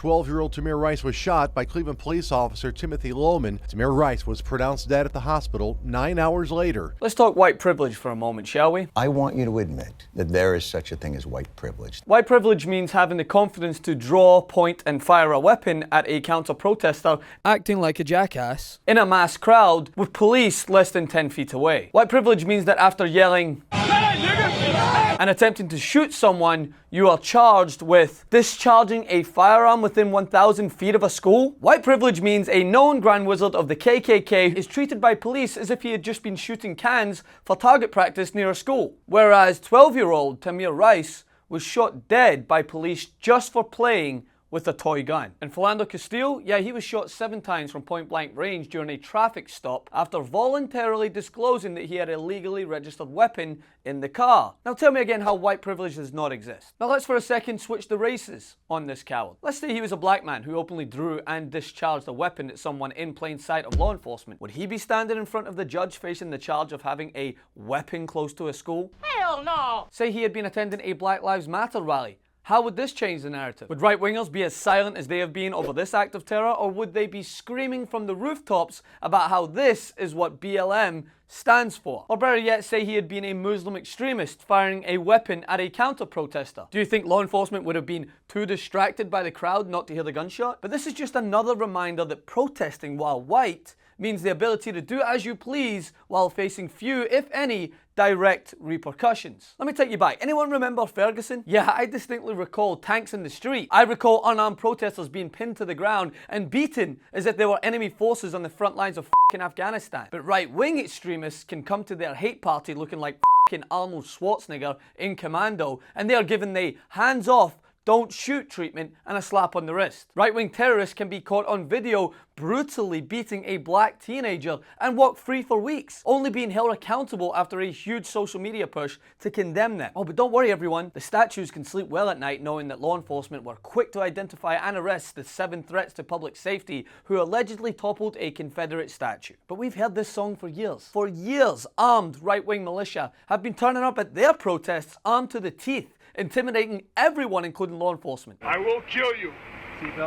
12-year-old Tamir Rice was shot by Cleveland police officer Timothy Lohman. Tamir Rice was pronounced dead at the hospital 9 hours later. Let's talk white privilege for a moment, shall we? I want you to admit that there is such a thing as white privilege. White privilege means having the confidence to draw, point, and fire a weapon at a counter-protester acting like a jackass in a mass crowd with police less than 10 feet away. White privilege means that after yelling and attempting to shoot someone, you are charged with discharging a firearm within 1,000 feet of a school. White privilege means a known grand wizard of the KKK is treated by police as if he had just been shooting cans for target practice near a school. Whereas 12-year-old Tamir Rice was shot dead by police just for playing with a toy gun. And Philando Castile, yeah, he was shot 7 times from point-blank range during a traffic stop after voluntarily disclosing that he had a legally registered weapon in the car. Now tell me again how white privilege does not exist. Now let's for a second switch the races on this coward. Let's say he was a black man who openly drew and discharged a weapon at someone in plain sight of law enforcement. Would he be standing in front of the judge facing the charge of having a weapon close to a school? Hell no! Say he had been attending a Black Lives Matter rally. How would this change the narrative? Would right-wingers be as silent as they have been over this act of terror, or would they be screaming from the rooftops about how this is what BLM stands for? Or better yet, say he had been a Muslim extremist firing a weapon at a counter-protester. Do you think law enforcement would have been too distracted by the crowd not to hear the gunshot? But this is just another reminder that protesting while white means the ability to do as you please while facing few, if any, direct repercussions. Let me take you back. Anyone remember Ferguson? Yeah, I distinctly recall tanks in the street. I recall unarmed protesters being pinned to the ground and beaten as if they were enemy forces on the front lines of f***ing Afghanistan. But right-wing extremists can come to their hate party looking like f***ing Arnold Schwarzenegger in Commando, and they are given the hands-off, don't shoot treatment and a slap on the wrist. Right-wing terrorists can be caught on video brutally beating a black teenager and walk free for weeks, only being held accountable after a huge social media push to condemn them. Oh, but don't worry everyone, the statues can sleep well at night knowing that law enforcement were quick to identify and arrest the 7 threats to public safety who allegedly toppled a Confederate statue. But we've heard this song for years. For years, armed right-wing militia have been turning up at their protests armed to the teeth, intimidating everyone, including law enforcement. I will kill you.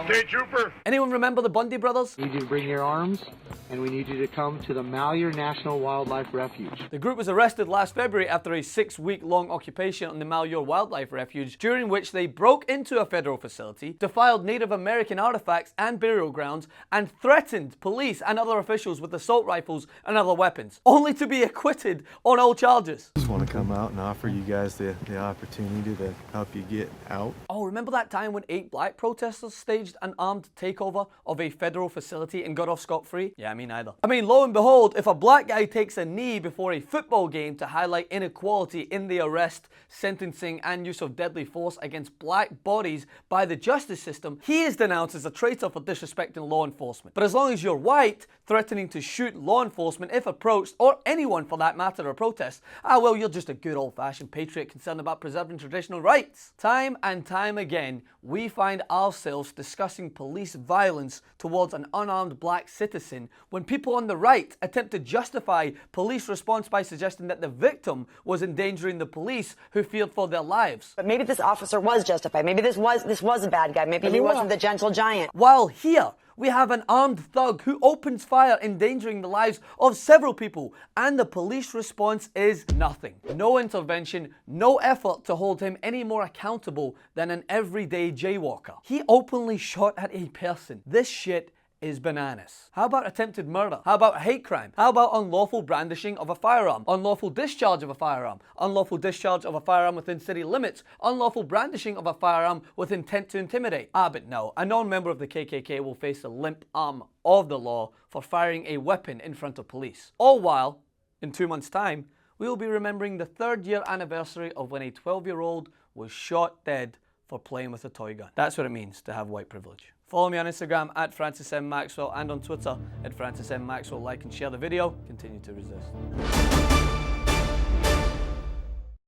State trooper. Anyone remember the Bundy brothers? We need you to bring your arms, and we need you to come to the Malheur National Wildlife Refuge. The group was arrested last February after a 6-week-long occupation on the Malheur Wildlife Refuge, during which they broke into a federal facility, defiled Native American artifacts and burial grounds, and threatened police and other officials with assault rifles and other weapons, only to be acquitted on all charges. I just want to come out and offer you guys the opportunity to help you get out. Oh, remember that time when 8 black protesters staged an armed takeover of a federal facility and got off scot-free? Yeah, me neither. I mean, lo and behold, if a black guy takes a knee before a football game to highlight inequality in the arrest, sentencing, and use of deadly force against black bodies by the justice system, he is denounced as a traitor for disrespecting law enforcement. But as long as you're white, threatening to shoot law enforcement if approached, or anyone for that matter, or protest, well, you're just a good old-fashioned patriot concerned about preserving traditional rights. Time and time again, we find ourselves discussing police violence towards an unarmed black citizen when people on the right attempt to justify police response by suggesting that the victim was endangering the police who feared for their lives. But maybe this officer was justified. Maybe this was a bad guy. Maybe he wasn't the gentle giant. While here, we have an armed thug who opens fire, endangering the lives of several people, and the police response is nothing. No intervention, no effort to hold him any more accountable than an everyday jaywalker. He openly shot at a person. This shit is bananas. How about attempted murder? How about hate crime? How about unlawful brandishing of a firearm? Unlawful discharge of a firearm? Unlawful discharge of a firearm within city limits? Unlawful brandishing of a firearm with intent to intimidate? But no, a non-member of the KKK will face the limp arm of the law for firing a weapon in front of police. All while, in 2 months' time, we will be remembering the 3rd year anniversary of when a 12-year-old was shot dead for playing with a toy gun. That's what it means to have white privilege. Follow me on Instagram at Francis M. Maxwell and on Twitter at Francis M. Maxwell. Like and share the video. Continue to resist.